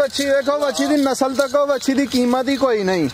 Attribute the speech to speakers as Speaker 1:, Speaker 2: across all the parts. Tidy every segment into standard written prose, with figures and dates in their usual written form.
Speaker 1: बच्ची देखो, बच्ची दी नस्ल तको बच्ची दी कीमत ही कोई नहीं।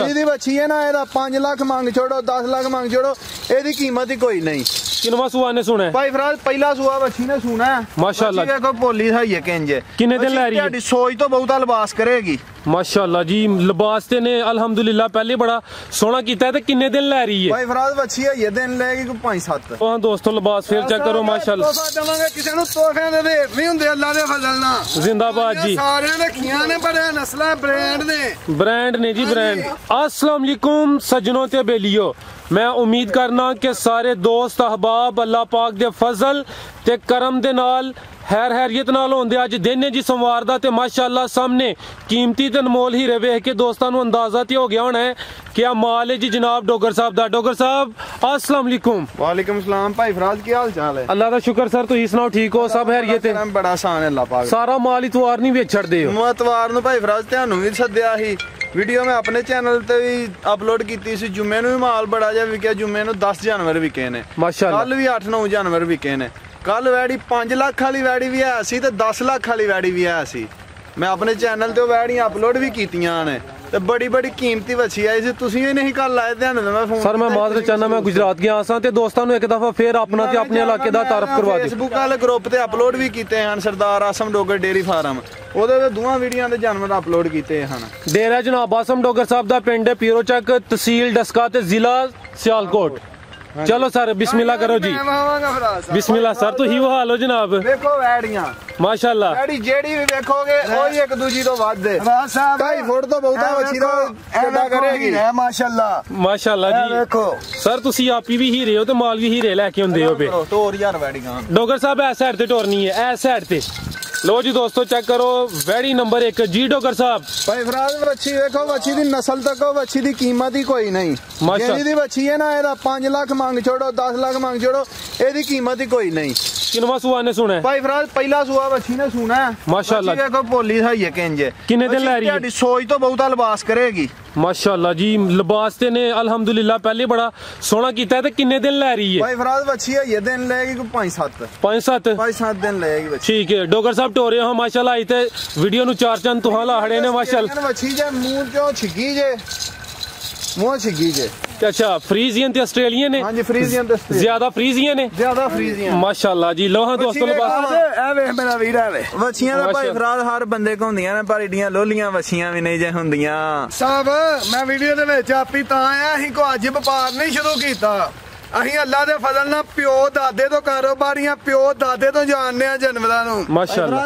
Speaker 1: जी बच्ची है ना, एदा 5 लाख मांग छोड़ो, 10 लाख मांग छोड़ो, एदी कीमत ही कोई नहीं।
Speaker 2: किनवा सुआ ने सुना है
Speaker 1: भाई फराज? पहला सुआ बच्ची ने सुना है
Speaker 2: माशाल्लाह।
Speaker 1: देखो पोली है किंज,
Speaker 2: किन्ने दिन लै रही है?
Speaker 1: सोच तो बहुता लिबास करेगी
Speaker 2: माशाल्लाह जी। लिबास ते ने अल्हम्दुलिल्लाह पहले बड़ा सोहना कीता है। ते किन्ने दिन लै रही है?
Speaker 1: भाई फराज बच्ची है ये दिन लेगी 5-7।
Speaker 2: हां दोस्तों लिबास फिर चेक करो माशाल्लाह।
Speaker 1: देवांगे किसे नु तोहफे दे रेट नहीं हुंदे अल्लाह दे फजल नाल।
Speaker 2: जिंदाबाद जी।
Speaker 1: सारे रखियां ने बड़े नस्लां ब्रांड ने जी ब्रांड।
Speaker 2: अस्सलाम वालेकुम सज्जनों ते बेलियो, मैं उम्मीद करना कि सारे दोस्त अहबाब अल्लाह पाक दे फजल ते करम दे नाल हैरियत नाल होंदे। अज दिन है जी सोमवार दा ते माशाल्लाह सामने कीमती ते अनमोल हीरे वेख के दोस्तां नूं अंदाजा ते हो गया होना है क्या माल है जी जनाब डोगर साहब दा। डोगर साहब अस्सलाम वालेकुम।
Speaker 1: वालेकुम सलाम भाई फराज, की हाल चाल है?
Speaker 2: अल्लाह दा शुक्र सर, तुसीं सुनाओ ठीक हो? सब हैरियत है?
Speaker 1: बड़ा आसान है अल्लाह पाक।
Speaker 2: सारा माल इतवार नहीं वेच छड़दे हो?
Speaker 1: मैं इतवार नूं भाई फराज तुहानूं भी सद्दिया ही, वीडियो मैं अपने चैनल ते भी अपलोड कीती सी। जुम्मे नूं भी माल बड़ा जिहा विकिया, जुम्मे नूं 10 जानवर विके ने माशाल्लाह। कल भी 8-9 जानवर विके ने। कल वैड़ी 5 लाख वाली वैड़ी भी है सी ते 10 लाख वाली वैड़ी भी है सी। मैं अपने चैनल ते वैड़ियां अपलोड भी कीतियां ने ते बड़ी कीमती बच्ची आई सी। तुसीं भी नहीं कल आए ध्यान दे मैं फोन
Speaker 2: सर। मैं मादर चाहना मैं गुजरात गया सा ते दोस्तां नूं एक दफा फिर अपना ते अपने इलाके दा तारफ करवा दे।
Speaker 1: फेसबुक वाले ग्रुप ते अपलोड भी कीते हैं सरदार आसम डोगर डेयरी फार्म, ਉਹਦੇ ਵਿੱਚ ਦੋਵਾਂ ਵੀਡੀਓਆਂ ਦੇ ਜਾਨਵਰ ਅਪਲੋਡ ਕੀਤੇ ਹਨ।
Speaker 2: ਡੇਰਾ ਜਨਾਬ ਆਸਮ ਡੋਗਰ ਸਾਹਿਬ ਦਾ ਪਿੰਡ ਪੀਰੋ ਚੱਕ, ਤਹਿਸੀਲ ਡਸਕਾ ਤੇ ਜ਼ਿਲ੍ਹਾ ਸਿਆਲਕੋਟ। चलो सर बिस्मिल्लाह करो जी। बिस्मिल्लाह सर। तो ही वो हाल हो जनाब।
Speaker 1: देखो वैड़ियां
Speaker 2: माशाल्लाह,
Speaker 1: वैड़ी जेड़ी भी देखोगे वही एक दूजी तो वध है। 2.5 फुट तो बहुता बच्ची तो किड्डा करेगी माशाल्लाह
Speaker 2: माशाल्लाह जी।
Speaker 1: देखो
Speaker 2: सर तुसी आप भी हीरे हो ते माल भी हीरे लेके आंदे हो पे।
Speaker 1: टोर यार वैड़ियां
Speaker 2: डोगर साहब ऐ साइड ते टोरनी है, ऐ साइड ते। लो जी दोस्तों चेक करो वैड़ी नंबर 1 जी डोगर साहब।
Speaker 1: भाई फराज बच्ची देखो, बच्ची दी नस्ल तको बच्ची दी कीमत ही कोई नहीं।
Speaker 2: माशाल्लाह
Speaker 1: दी बच्ची है ना, एदा 5 लाख मांग छोड़ो, 10 लाख मांग छोड़ो, एदी कीमत ही कोई नहीं।
Speaker 2: किनवा सुआ ने सुना है?
Speaker 1: भाई फराज पहला सुआ बच्ची ने सुना है
Speaker 2: माशाल्लाह।
Speaker 1: देखो पोली है किंज,
Speaker 2: किन्ने दिन लै रही है?
Speaker 1: सोच तो बहुता लिबास करेगी
Speaker 2: माशाल्लाह जी। लिबास ते ने अल्हम्दुलिल्लाह पहले बड़ा सोहना कीता है। ते किन्ने दिन लै रही है?
Speaker 1: भाई फराज बच्ची है ये दिन लेगी 5-7 दिन लेगी बच्ची।
Speaker 2: ठीक है डोगर साहब टोरे हो माशाल्लाह। आई ते वीडियो नु 4 चंद तुहां लाहड़े ने माशाल्लाह।
Speaker 1: बच्ची जे मुंह चो छिगी जे, मुंह छिगी जे।
Speaker 2: अच्छा फ्रीजियन ते ऑस्ट्रेलियन है?
Speaker 1: हां जी फ्रीजियन ते
Speaker 2: ज्यादा फ्रीजियन है,
Speaker 1: ज्यादा फ्रीजियन
Speaker 2: माशाल्लाह जी। लो हां दोस्तों
Speaker 1: लिबास ए वे मेरा वीर है वे बच्चियां दा भाई फराज हर बंदे को हुंदियां ने, पर एडियां लोलियां बच्चियां भी नहीं जे हुंदियां साहब। मैं वीडियो दे विच आपी तां आया ही को अज व्यापार नहीं शुरू कीता। अहीं अल्लाह दे फजल नाल प्यो दादे तो कारोबारियां, प्यो दादे तो जानने आ जानवरां नूं माशाल्लाह।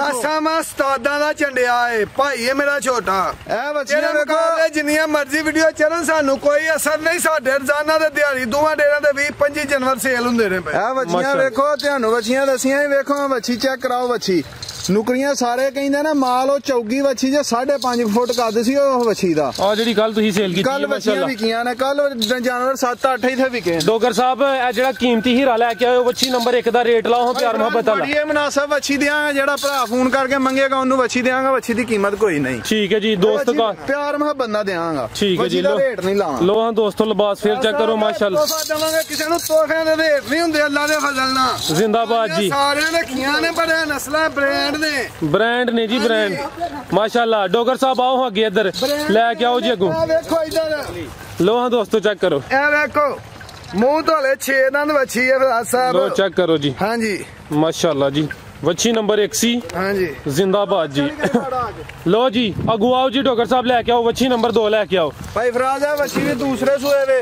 Speaker 1: असां मा उस्तादां दा झंडिया है भाई ये मेरा छोटा। ए बच्चियां देखो जिन्नियां मर्जी वीडियो चलन सानू कोई असर नहीं। साडे रोजाना दे दिहाड़ी दोवां डेरां दे 20-25 जानवर सेल हुंदे ने। ए बच्चियां देखो तुहानू बच्चियां दसियां ही वेखो, बच्ची चेक कराओ। बच्ची नुकरियां सारे कहंदे ना माल ओ चौगी बच्ची जे 5.5 फुट कद सी ओ बच्ची दा।
Speaker 2: आ जेडी कल तुसी सेल कीती
Speaker 1: कल बच्चियां विकियां ने, कल जानवर 7-8 ही थे विके।
Speaker 2: डोगर साहब ए जेड़ा कीमती हीरा लेके आए हो बच्ची नंबर 1 दा रेट लाओ प्यार मोहब्बत वाला।
Speaker 1: ये मुनासिब बच्ची देंगे, जेड़ा भरा फोन करके मंगेगा उन्हें बच्ची देंगा। बच्ची दी कीमत कोई नहीं।
Speaker 2: ठीक है जी दोस्त का
Speaker 1: प्यार मोहब्बत ना देंगा।
Speaker 2: ठीक है जी। लो
Speaker 1: रेट नहीं लाऊंगा।
Speaker 2: लो हां दोस्तों लिबास फिर चेक करो माशाल्लाह।
Speaker 1: देवांगे किसे नु तोहफे दे रेट नहीं हुंदे अल्लाह दे फजल नाल।
Speaker 2: जिंदाबाद जी।
Speaker 1: सारे रखियां ने बड़े नस्लां ब्रांड
Speaker 2: ने जी ब्रांड माशाल्लाह। डोगर साहब आओ अगे इधर लेके आओ जी अगू।
Speaker 1: देखो इधर
Speaker 2: लो हां दोस्तों चेक करो।
Speaker 1: ए देखो मुंह तोले 6 दंद बच्ची है फराज साहब।
Speaker 2: लो चेक करो जी।
Speaker 1: हां जी
Speaker 2: माशाल्लाह जी। वच्छी नंबर 1 सी।
Speaker 1: हां जी
Speaker 2: जिंदाबाद जी। लो जी अगू आओ जी डोगर साहब लेके आओ। वच्छी नंबर 2 लेके आओ।
Speaker 1: भाई फराज है वच्छी भी दूसरे सूए वे।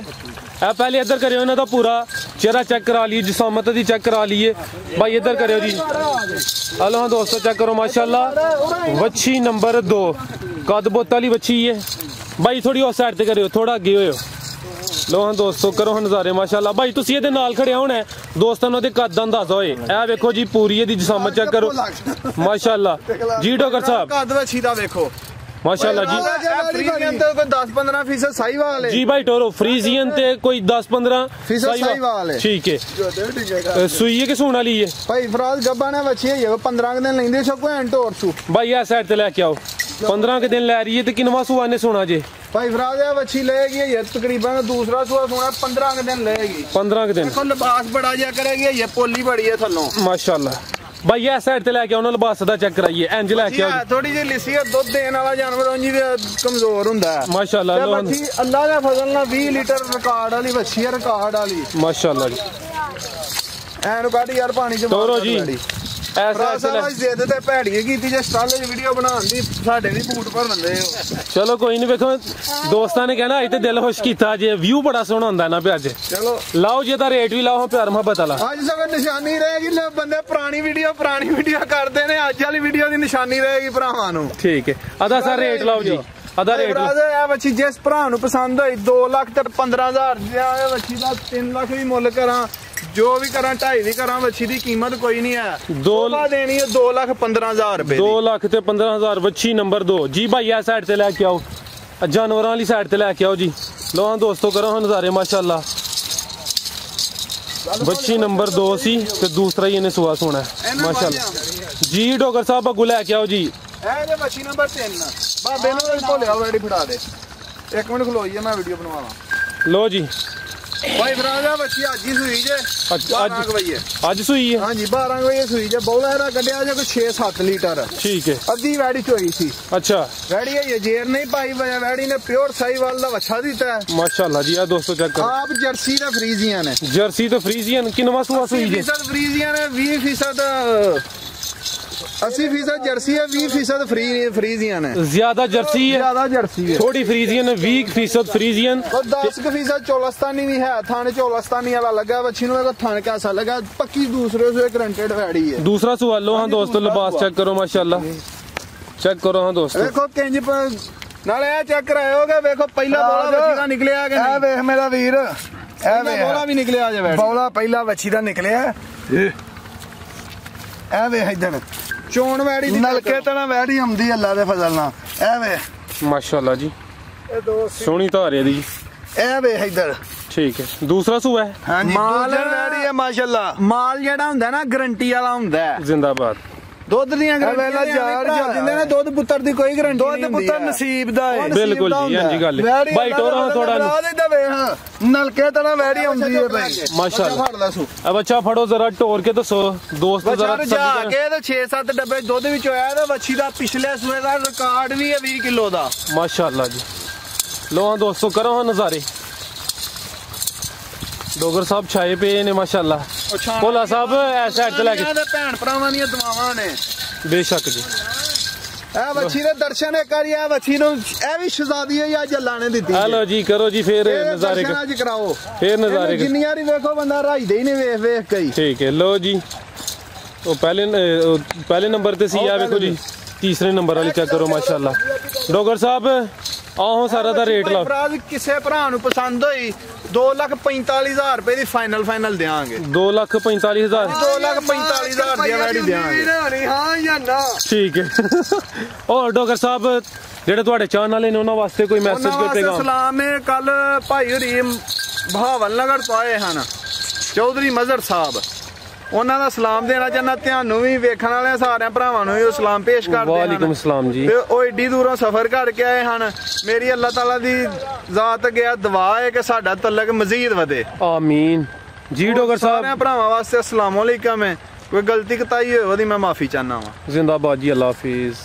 Speaker 2: पहले इधर करियो इन्हां दा पूरा चेहरा चेक करा लिए, जिसामत दी चेक करा लिए भाई। इधर करियो जी। हेलो हाँ दोस्तों चेक करो माशाल्लाह। वच्छी नंबर 2 कद बोत वाली वच्छी है भाई। थोड़ी उस साइड ते करियो, थोड़ा अगे होयो। लो हाँ दोस्तों करो हाँ नज़ारे माशाल्लाह। भाई तुसी इहदे नाल खड़े होना है दोस्तां नूं इहदे कद दा अंदाजा होए। ए वेखो जी पूरी इहदी जिसामत चेक करो माशाल्लाह जी। डोगर साहब
Speaker 1: कद वच्छी दा वेखो
Speaker 2: माशाल्लाह जी।
Speaker 1: फ्रीजियन तो कोई 10-15% साहीवाल है
Speaker 2: जी भाई टोरो फ्रीजियन ते कोई 10-15%
Speaker 1: साहीवाल है।
Speaker 2: ठीक है सुई है कि सून वाली है?
Speaker 1: भाई फराज गब्बा ने बच्ची है ये 15 दिन लेंदे छको एंड टोर सु
Speaker 2: भाई आ साइड ते लेके आओ। 15 के दिन लै रही है ते किनवा सुआ ने सोना जे?
Speaker 1: भाई फराज है बच्ची लेगी ये तकरीबन दूसरा सुआ सोना 15 के दिन लेगी।
Speaker 2: 15 के दिन
Speaker 1: देखो लिबास बड़ा जा करेगी, ये पोली बड़ी है थल्लों
Speaker 2: माशाल्लाह। भाई इस साइड ते लेके आओ ना लिबास दा चेक कराइए इंज लेके आओ
Speaker 1: थोड़ी जी लिसी है दुध देने वाला जानवर उंजी कमजोर हुंदा है
Speaker 2: माशाल्लाह
Speaker 1: बच्ची अल्लाह दा फजल ना 20 लीटर रिकॉर्ड वाली बच्ची है रिकॉर्ड वाली
Speaker 2: माशाल्लाह जी
Speaker 1: ਐਨੂੰ ਕੱਢ ਯਾਰ ਪਾਣੀ ਚ
Speaker 2: ਤੋਰੋ ਜੀ
Speaker 1: ऐसा जिद ते भैड़ी कीती जे स्टाइल वीडियो बनाउण दी साडे भी बूट भर लंदे हो
Speaker 2: चलो कोई नहीं वेखो दोस्तां ने कहना अज ते दिल खुश कीता जे व्यू बड़ा सोहना हुंदा ना पे अज
Speaker 1: चलो
Speaker 2: लाओ जे दा रेट भी लाओ प्यार मोहब्बत वाला
Speaker 1: अज सब निशानी रहेगी बंदे पुरानी वीडियो करदे ने अज वाली वीडियो दी निशानी रहेगी भरावां नू
Speaker 2: ठीक है आधा सा रेट लाओ जी आधा रेट
Speaker 1: ए बच्ची जिस भरा नू पसंद होई 2 लाख ते 15,000 दी बच्ची दा 3 लाख भी मुੱਲ करा जो भी करा 2.5 भी करा बच्ची दी कीमत कोई नहीं है 2 देनी है 2,15,000 रुपए
Speaker 2: 2 लाख ते 15,000 बच्ची नंबर 2 जी भाई इस साइड ते लेके आओ जानवरां वाली साइड ते लेके आओ जी लो हां दोस्तों करो नज़ारे माशाल्लाह बच्ची नंबर 2 सी ते दूसरा ही इन्हें सुआ सोना है माशाल्लाह जी डोगर साहब अगू लेके आओ जी
Speaker 1: ए बच्ची नंबर 3 बाबे नू भोलिया वैडी फड़ा दे 1 मिनट खलोइए मैं वीडियो बनवावा
Speaker 2: लो जी
Speaker 1: भाई फराजा बच्ची आज ही सुई जे
Speaker 2: आज सुई है
Speaker 1: हां जी 12 बजे सुई जे बौला रा कड्या जे कोई 6-7 लीटर
Speaker 2: ठीक है
Speaker 1: अद्धी वैडी चोई सी
Speaker 2: अच्छा
Speaker 1: वैडी है ये जेर नहीं पाई वैडी ने प्योर साहीवाल दा वच्छा दिता है
Speaker 2: माशाल्लाह जी आ दोस्तों चेक करो
Speaker 1: आप जर्सी दा फ्रीजियन है
Speaker 2: जर्सी तो फ्रीजियन किनवा सुआ सुई जे
Speaker 1: 80% फ्रीजियन है 20% 80% जर्सी है 20% फ्रीजियन है
Speaker 2: ज्यादा जर्सी है थोड़ी फ्रीजियन है 20% फ्रीजियन
Speaker 1: और 10% चोलस्तानी भी है थाने चोलस्तानी वाला लगा बच्ची नु थाने कैसा लगा पक्की दूसरे से गारंटेड वैडी है
Speaker 2: दूसरा सवाल लो हां दोस्तों लिबास चेक करो माशाल्लाह चेक करो हां दोस्तों
Speaker 1: देखो किंज नाले आ चेक कराओगे देखो पहला बोला बच्ची का निकलिया कि नहीं देख मेरा वीर ए बोला भी निकलिया जे वैडी बोला पहला बच्ची दा निकलिया ए वे इधर चोण वैडी नलके तना वैडी आंदी अल्लाह दे फजल नाल ए वे
Speaker 2: माशाल्लाह जी
Speaker 1: ए दो
Speaker 2: सोहनी धार है दी
Speaker 1: ए वे इधर
Speaker 2: ठीक है दूसरा सूआ है
Speaker 1: हां जी माल वैडी है माशाल्लाह माल जेड़ा हुंदा ना गारंटी वाला हुंदा है
Speaker 2: जिंदाबाद
Speaker 1: दुध दियां गारंटी जिंदे ने दुध पुत्तर दी कोई गारंटी नहीं दुध पुत्तर नसीब दा है
Speaker 2: बिल्कुल जी हां जी गल भाई टोरा थोड़ा
Speaker 1: नलके तना वैडी आंदी है भाई
Speaker 2: माशाल्लाह फड़ ले सु अब अच्छा फड़ो जरा टोर के दसो दोस्त जरा
Speaker 1: जाके तो 6-7 डब्बे दुध विच होया ते बच्ची दा पिछले सूए दा रिकॉर्ड भी है 20 किलो दा
Speaker 2: माशाल्लाह जी लो हां दोस्तों करो हां नजारे डोगर साहब छाए पे ने माशाल्लाह भोला साहब ऐसा साइड ते लेके
Speaker 1: भैन भरावां दी दुआवां ने
Speaker 2: बेशक जी
Speaker 1: ए बच्ची दे दर्शन करी ए बच्ची नु ए भी शहजादी है या जल्ला ने दित्ती
Speaker 2: हेलो जी करो जी फिर नजारे
Speaker 1: कराओ
Speaker 2: फिर नजारे
Speaker 1: जिन्नी यारी देखो बंदा राई दे ही नहीं वेख वेख कई
Speaker 2: ठीक है लो जी तो पहले नंबर ते सी आ देखो जी तीसरे नंबर वाली चेक करो माशाल्लाह डोगर साहब आओ सारा दा रेट लाओ
Speaker 1: किसे भरा नु पसंद होई 2,45,000 रुपए दी फाइनल देंगे
Speaker 2: 2,45,000
Speaker 1: 2,45,000 दी वैडी देंगे हां या ना
Speaker 2: ठीक है और डोगर साहब जेड़े ਤੁਹਾਡੇ ਚਾਹਣ ਵਾਲੇ ਨੇ ਉਹਨਾਂ ਵਾਸਤੇ ਕੋਈ ਮੈਸੇਜ ਕੋਈ ਪੈਗਾਮ
Speaker 1: ਸਲਾਮ ਹੈ ਕੱਲ ਭਾਈ ਹਰੀ ਬਹਾਵਲ ਨਗਰ ਤੋਂ ਆਏ ਹਨ ਚੌਧਰੀ ਮਜ਼ਹਰ ਸਾਹਿਬ ਉਹਨਾਂ ਦਾ ਸਲਾਮ ਦੇਣਾ ਚਾਹੁੰਦਾ ਤੁਹਾਨੂੰ ਵੀ ਵੇਖਣ ਵਾਲਿਆਂ ਸਾਰਿਆਂ ਭਰਾਵਾਂ ਨੂੰ ਵੀ ਉਹ ਸਲਾਮ ਪੇਸ਼ ਕਰਦੇ ਹਨ
Speaker 2: ਵਾਲੇਕੁਮ ਸਲਾਮ ਜੀ
Speaker 1: ਤੇ ਉਹ ਏਡੀ ਦੂਰੋਂ ਸਫ਼ਰ ਕਰਕੇ ਆਏ ਹਨ ਮੇਰੀ ਅੱਲਾਹ ਤਾਲਾ ਦੀ ਜ਼ਾਤ ਅੱਗੇ ਦੁਆ ਹੈ ਕਿ ਸਾਡਾ ਤਲਕ ਮਜ਼ੀਦ ਵਧੇ
Speaker 2: ਆਮੀਨ ਜੀ ਡੋਗਰ ਸਾਹਿਬ
Speaker 1: ਸਾਰਿਆਂ ਭਰਾਵਾਂ ਵਾਸਤੇ अस्सलाम वालेकुम है कोई गलती कताई होई ਉਹਦੀ ਮੈਂ ਮਾਫੀ ਚਾਹਨਾ ਵਾਂ
Speaker 2: जिंदाबाद जी अल्लाह हाफिज।